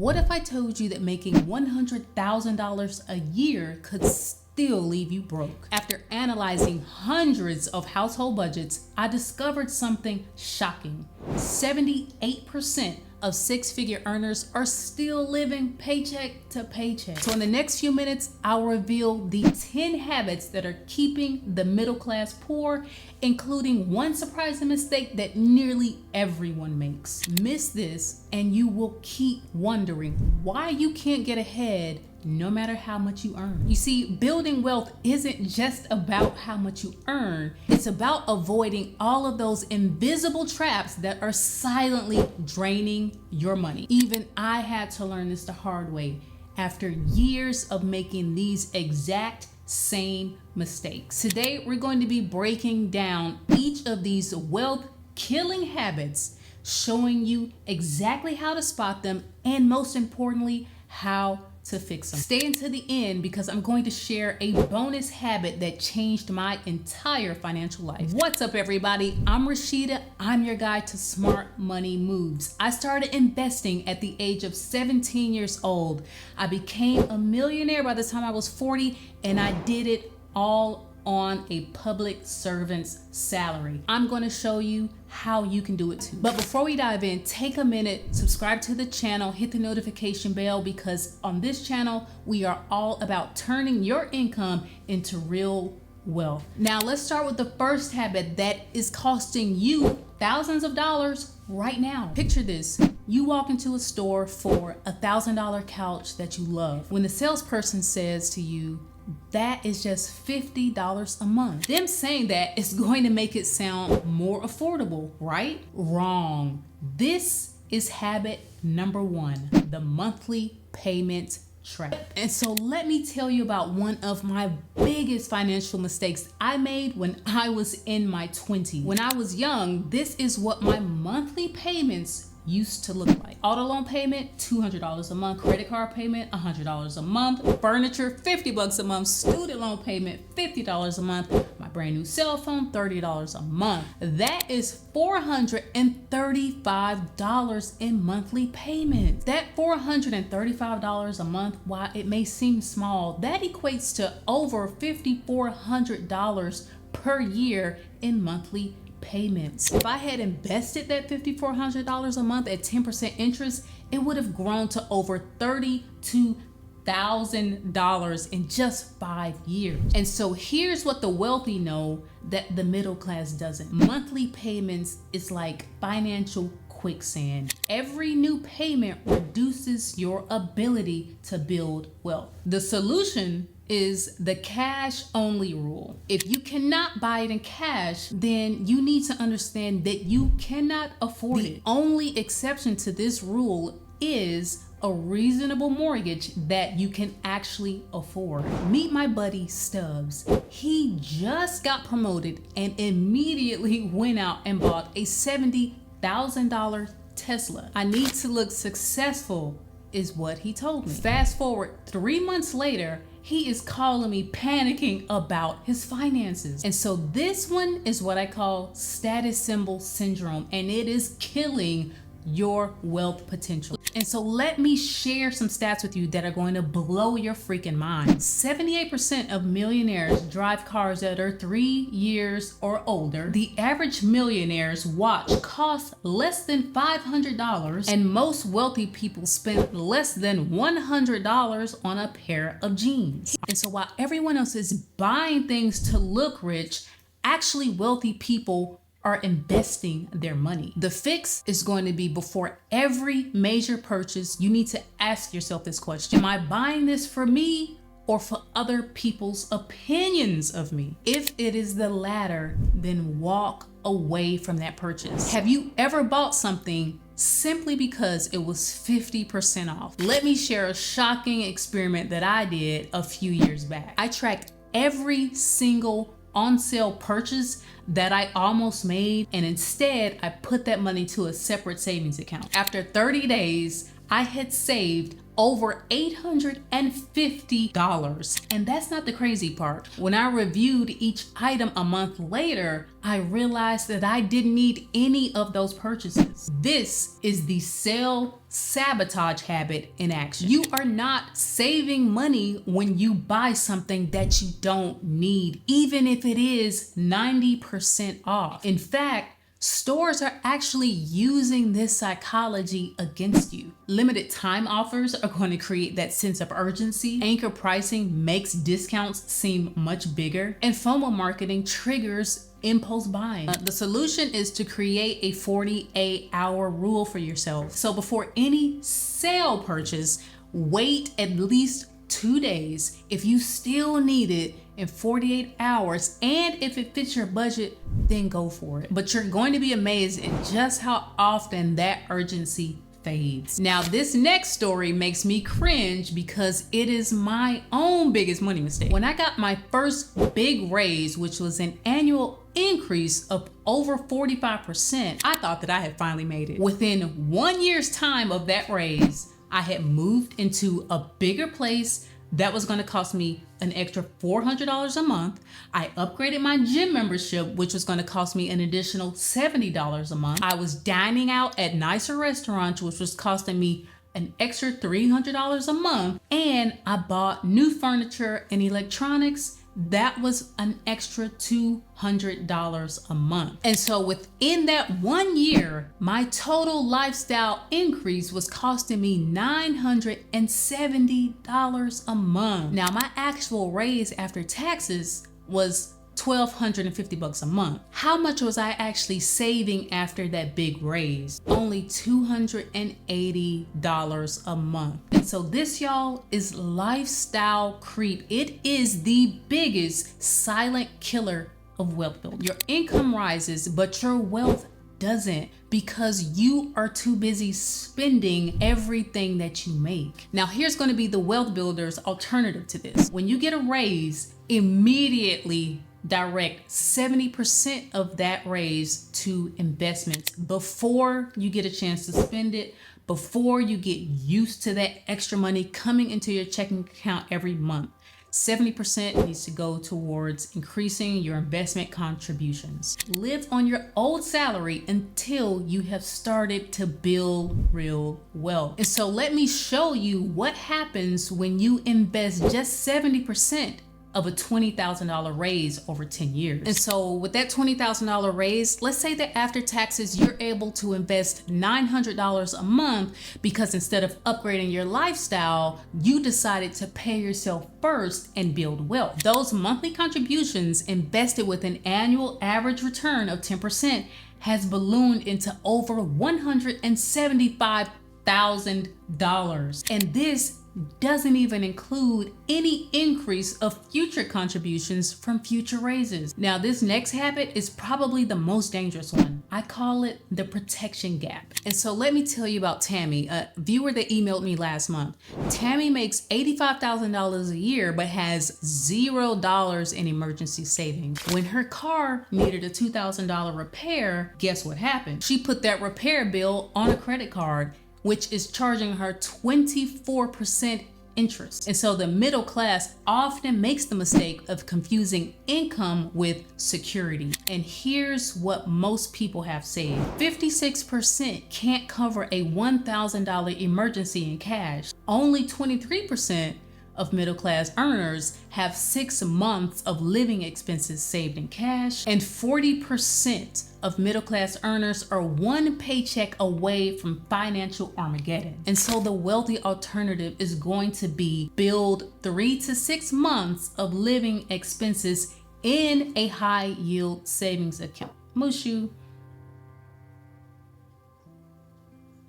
What if I told you that making $100,000 a year could still leave you broke? After analyzing hundreds of household budgets, I discovered something shocking. 78% of six-figure earners are still living paycheck to paycheck. So in the next few minutes, I'll reveal the 10 habits that are keeping the middle class poor, including one surprising mistake that nearly everyone makes. Miss this and you will keep wondering why you can't get ahead no matter how much you earn. You see, building wealth isn't just about how much you earn. It's about avoiding all of those invisible traps that are silently draining your money. Even I had to learn this the hard way after years of making these exact same mistakes. Today, we're going to be breaking down each of these wealth killing habits, showing you exactly how to spot them, and most importantly, how to fix them. Stay until the end because I'm going to share a bonus habit that changed my entire financial life. What's up, everybody? I'm Rashida. I'm your guide to smart money moves. I started investing at the age of 17 years old. I became a millionaire by the time I was 40, and I did it all on a public servant's salary. I'm going to show you how you can do it too. But before we dive in, take a minute, subscribe to the channel, hit the notification bell, because on this channel, we are all about turning your income into real wealth. Now, let's start with the first habit that is costing you thousands of dollars right now. Picture this. You walk into a store for a $1,000 couch that you love. When the salesperson says to you, that is just $50 a month. Them saying that is going to make it sound more affordable, right? Wrong. This is habit number one, the monthly payment trap. And so let me tell you about one of my biggest financial mistakes I made when I was in my 20s. When I was young, this is what my monthly payments used to look like. Auto loan payment, $200 a month. Credit card payment, $100 a month. Furniture, $50 a month. Student loan payment, $50 a month. My brand new cell phone, $30 a month. That is $435 in monthly payments. That $435 a month, while it may seem small, that equates to over $5,400 per year in monthly payments. If I had invested that $5,400 a month at 10% interest, it would have grown to over $32,000 in just 5 years. And so here's what the wealthy know that the middle class doesn't. Monthly payments is like financial quicksand. Every new payment reduces your ability to build wealth. The solution is the cash only rule. If you cannot buy it in cash, then you need to understand that you cannot afford it. The only exception to this rule is a reasonable mortgage that you can actually afford. Meet my buddy Stubbs. He just got promoted and immediately went out and bought a $70,000 Tesla. I need to look successful is what he told me. Fast forward 3 months later, he is calling me panicking about his finances. And so this one is what I call status symbol syndrome, and it is killing your wealth potential. And so let me share some stats with you that are going to blow your freaking mind. 78% of millionaires drive cars that are 3 years or older. The average millionaire's watch costs less than $500, and most wealthy people spend less than $100 on a pair of jeans. And so while everyone else is buying things to look rich, actually wealthy people are investing their money. The fix is going to be before every major purchase, you need to ask yourself this question: am I buying this for me or for other people's opinions of me? If it is the latter, then walk away from that purchase. Have you ever bought something simply because it was 50% off? Let me share a shocking experiment that I did a few years back. I tracked every single on sale purchase that I almost made, and instead I put that money to a separate savings account. After 30 days, I had saved over $850. And that's not the crazy part. When I reviewed each item a month later, I realized that I didn't need any of those purchases. This is the sale sabotage habit in action. You are not saving money when you buy something that you don't need, even if it is 90% off. In fact, stores are actually using this psychology against you. Limited time offers are going to create that sense of urgency. Anchor pricing makes discounts seem much bigger. And FOMO marketing triggers impulse buying. The solution is to create a 48-hour rule for yourself. So before any sale purchase, wait at least 2 days. If you still need it in 48 hours, and if it fits your budget, then go for it. But you're going to be amazed at just how often that urgency fades. Now, this next story makes me cringe because it is my own biggest money mistake. When I got my first big raise, which was an annual increase of over 45%, I thought that I had finally made it. Within 1 year's time of that raise, I had moved into a bigger place that was going to cost me an extra $400 a month. I upgraded my gym membership, which was going to cost me an additional $70 a month. I was dining out at nicer restaurants, which was costing me an extra $300 a month. And I bought new furniture and electronics. That was an extra $200 a month. And so within that 1 year, my total lifestyle increase was costing me $970 a month. Now, my actual raise after taxes was $1,250 a month. How much was I actually saving after that big raise? Only $280 a month. And so this, y'all, is lifestyle creep. It is the biggest silent killer of wealth building. Your income rises, but your wealth doesn't, because you are too busy spending everything that you make. Now, here's going to be the wealth builder's alternative to this. When you get a raise, immediately direct 70% of that raise to investments before you get a chance to spend it, before you get used to that extra money coming into your checking account every month. 70% needs to go towards increasing your investment contributions. Live on your old salary until you have started to build real wealth. And so let me show you what happens when you invest just 70% of a $20,000 raise over 10 years. And so with that $20,000 raise, let's say that after taxes, you're able to invest $900 a month because instead of upgrading your lifestyle, you decided to pay yourself first and build wealth. Those monthly contributions invested with an annual average return of 10% has ballooned into over $175,000. And this doesn't even include any increase of future contributions from future raises. Now, this next habit is probably the most dangerous one. I call it the protection gap. And so let me tell you about Tammy, a viewer that emailed me last month. Tammy makes $85,000 a year, but has $0 in emergency savings. When her car needed a $2,000 repair, guess what happened? She put that repair bill on a credit card, which is charging her 24% interest. And so the middle class often makes the mistake of confusing income with security. And here's what most people have saved. 56% can't cover a $1,000 emergency in cash. Only 23% of middle class earners have 6 months of living expenses saved in cash, and 40% of middle class earners are 1 paycheck away from financial Armageddon. And so the wealthy alternative is going to be build 3 to 6 months of living expenses in a high yield savings account. Mushu,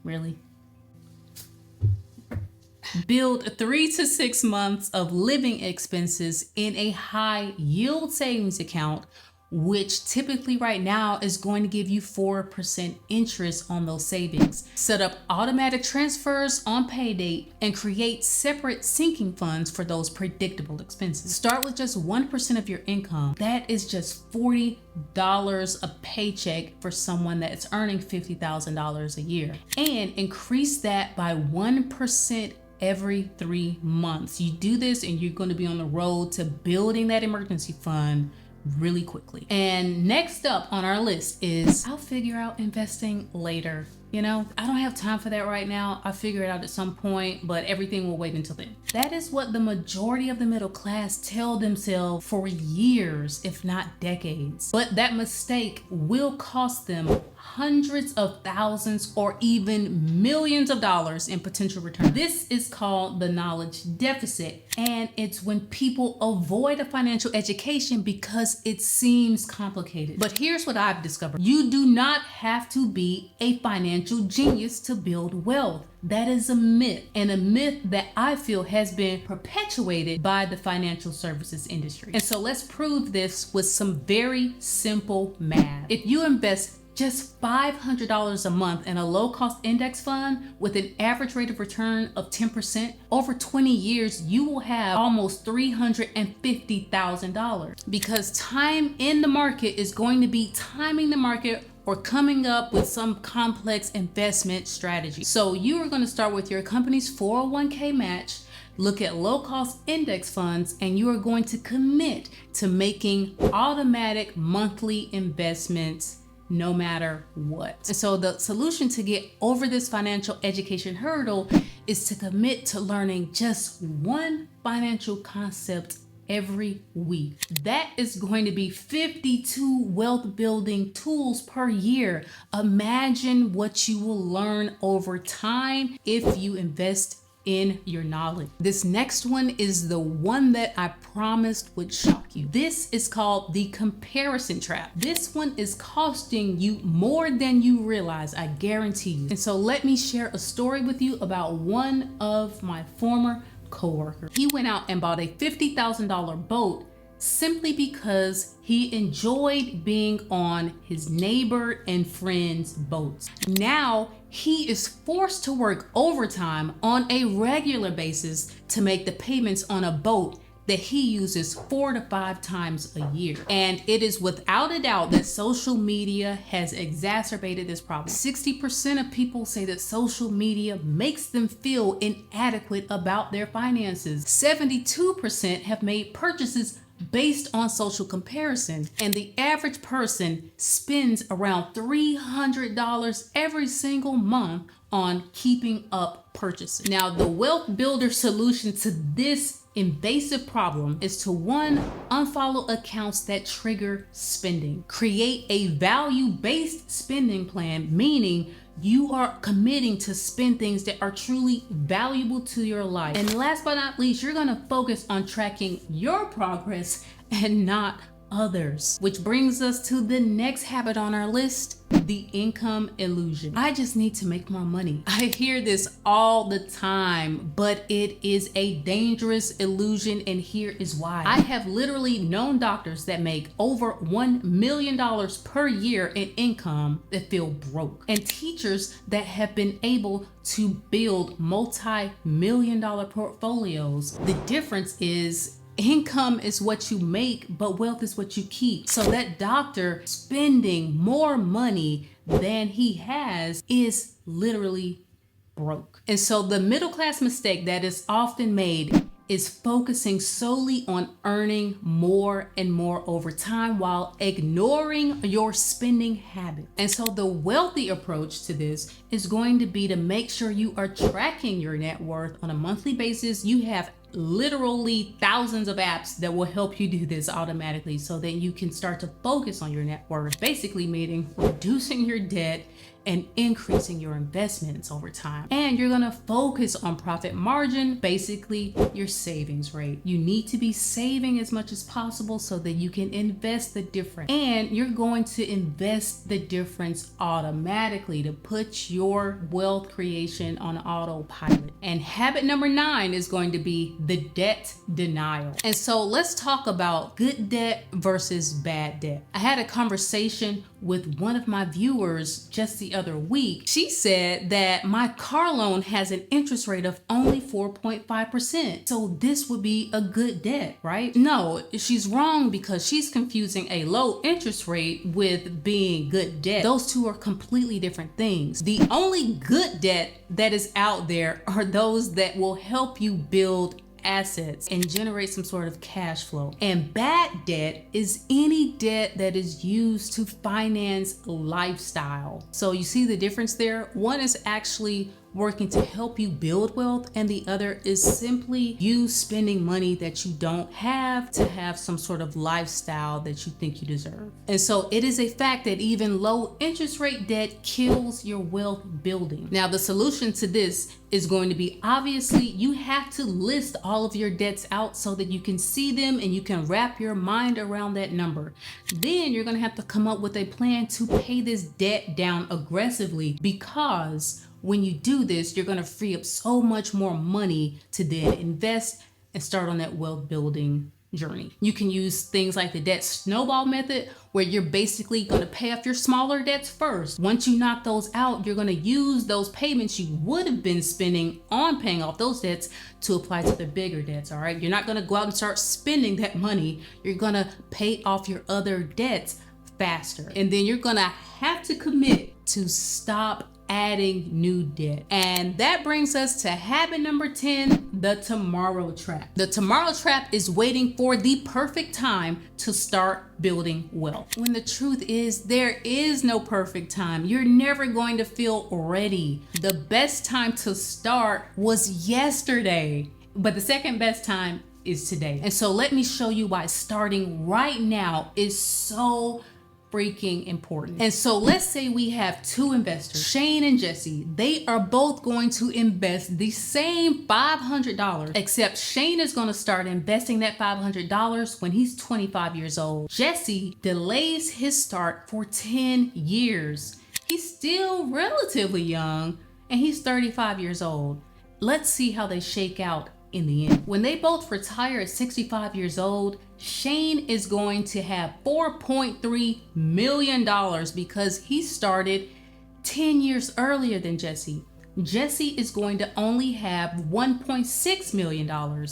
really? Build 3 to 6 months of living expenses in a high yield savings account, which typically right now is going to give you 4% interest on those savings. Set up automatic transfers on pay date and create separate sinking funds for those predictable expenses. Start with just 1% of your income. That is just $40 a paycheck for someone that's earning $50,000 a year. And increase that by 1% every 3 months. You do this and you're going to be on the road to building that emergency fund really quickly. And next up on our list is I'll figure out investing later. I don't have time for that right now. I'll figure it out at some point, but everything will wait until then. That is what the majority of the middle class tell themselves for years, if not decades. But that mistake will cost them hundreds of thousands or even millions of dollars in potential return. This is called the knowledge deficit, and it's when people avoid a financial education because it seems complicated. But here's what I've discovered. You do not have to be a financial genius to build wealth. That is a myth, and a myth that I feel has been perpetuated by the financial services industry. And so let's prove this with some very simple math. If you invest just $500 a month in a low-cost index fund with an average rate of return of 10%, over 20 years, you will have almost $350,000, because time in the market is going to be timing the market or coming up with some complex investment strategy. So you are going to start with your company's 401k match, look at low-cost index funds, and you are going to commit to making automatic monthly investments no matter what. And so the solution to get over this financial education hurdle is to commit to learning just one financial concept every week. That is going to be 52 wealth building tools per year. Imagine what you will learn over time if you invest in your knowledge. This next one is the one that I promised would shock you. This is called the comparison trap. This one is costing you more than you realize, I guarantee you. And so let me share a story with you about one of my former coworkers. He went out and bought a $50,000 boat simply because he enjoyed being on his neighbor and friends' boats. Now he is forced to work overtime on a regular basis to make the payments on a boat that he uses 4 to 5 times a year. And it is without a doubt that social media has exacerbated this problem. 60% of people say that social media makes them feel inadequate about their finances. 72% have made purchases based on social comparison, and the average person spends around $300 every single month on keeping up purchases. Now, the wealth builder solution to this invasive problem is to, one, unfollow accounts that trigger spending. Create a value-based spending plan, meaning you are committing to spend things that are truly valuable to your life. And last but not least, you're gonna focus on tracking your progress and not others. Which brings us to the next habit on our list, the income illusion. I just need to make more money. I hear this all the time, but it is a dangerous illusion, and here is why. I have literally known doctors that make over $1 million per year in income that feel broke, and teachers that have been able to build multi-million-dollar portfolios. The difference is income is what you make, but wealth is what you keep. So that doctor spending more money than he has is literally broke. And so the middle class mistake that is often made is focusing solely on earning more and more over time while ignoring your spending habit. And so the wealthy approach to this is going to be to make sure you are tracking your net worth on a monthly basis. You have literally thousands of apps that will help you do this automatically so that you can start to focus on your net worth, basically meaning reducing your debt and increasing your investments over time. And you're gonna focus on profit margin, basically your savings rate. You need to be saving as much as possible so that you can invest the difference. And you're going to invest the difference automatically to put your wealth creation on autopilot. And habit number 9 is going to be the debt denial. And so let's talk about good debt versus bad debt. I had a conversation with one of my viewers just the other week, she said that my car loan has an interest rate of only 4.5%. So this would be a good debt, right? No, she's wrong because she's confusing a low interest rate with being good debt. Those two are completely different things. The only good debt that is out there are those that will help you build assets and generate some sort of cash flow. And bad debt is any debt that is used to finance lifestyle. So you see the difference there? One is actually working to help you build wealth, and the other is simply you spending money that you don't have to have some sort of lifestyle that you think you deserve. And so it is a fact that even low interest rate debt kills your wealth building. Now, the solution to this is going to be, obviously, you have to list all of your debts out so that you can see them and you can wrap your mind around that number. Then you're going to have to come up with a plan to pay this debt down aggressively, because when you do this, you're going to free up so much more money to then invest and start on that wealth building journey. You can use things like the debt snowball method, where you're basically going to pay off your smaller debts first. Once you knock those out, you're going to use those payments you would have been spending on paying off those debts to apply to the bigger debts. All right. You're not going to go out and start spending that money. You're going to pay off your other debts faster. And then you're going to have to commit to stop adding new debt. And that brings us to habit number 10, the tomorrow trap. The tomorrow trap is waiting for the perfect time to start building wealth. When the truth is, there is no perfect time. You're never going to feel ready. The best time to start was yesterday, but the second best time is today. And so let me show you why starting right now is so freaking important. And so let's say we have two investors, Shane and Jesse. They are both going to invest the same $500, except Shane is going to start investing that $500 when he's 25 years old. Jesse delays his start for 10 years. He's still relatively young and he's 35 years old. Let's see how they shake out in the end. When they both retire at 65 years old, Shane is going to have $4.3 million because he started 10 years earlier than Jesse. Jesse is going to only have $1.6 million.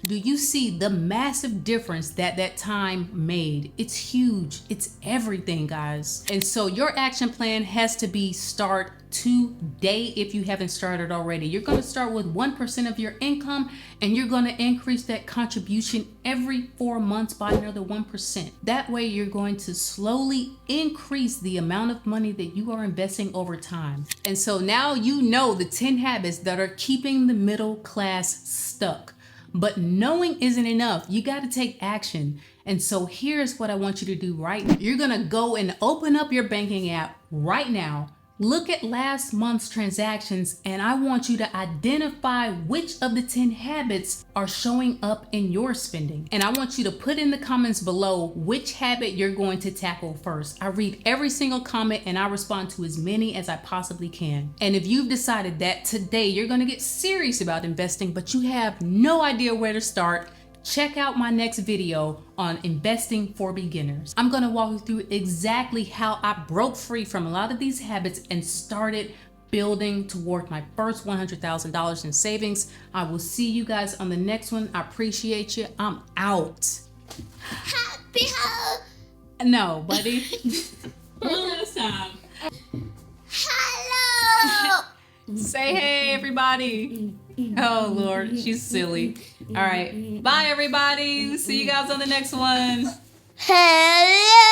Do you see the massive difference that time made? It's huge. It's everything, guys. And so your action plan has to be start today if you haven't started already. You're going to start with 1% of your income, and you're going to increase that contribution every 4 months by another 1%. That way you're going to slowly increase the amount of money that you are investing over time. And so now you know the 10 habits that are keeping the middle class stuck. But knowing isn't enough. You got to take action. And so here's what I want you to do right now. You're going to go and open up your banking app right now. Look at last month's transactions, and I want you to identify which of the 10 habits are showing up in your spending. And I want you to put in the comments below which habit you're going to tackle first. I read every single comment and I respond to as many as I possibly can. And if you've decided that today you're going to get serious about investing, but you have no idea where to start, check out my next video on investing for beginners. I'm going to walk you through exactly how I broke free from a lot of these habits and started building toward my first $100,000 in savings. I will see you guys on the next one. I appreciate you. I'm out. Happy ho! No, buddy. One last time. Hello! Say hey, everybody. Oh, Lord, she's silly. All right. Bye, everybody. See you guys on the next one. Hello!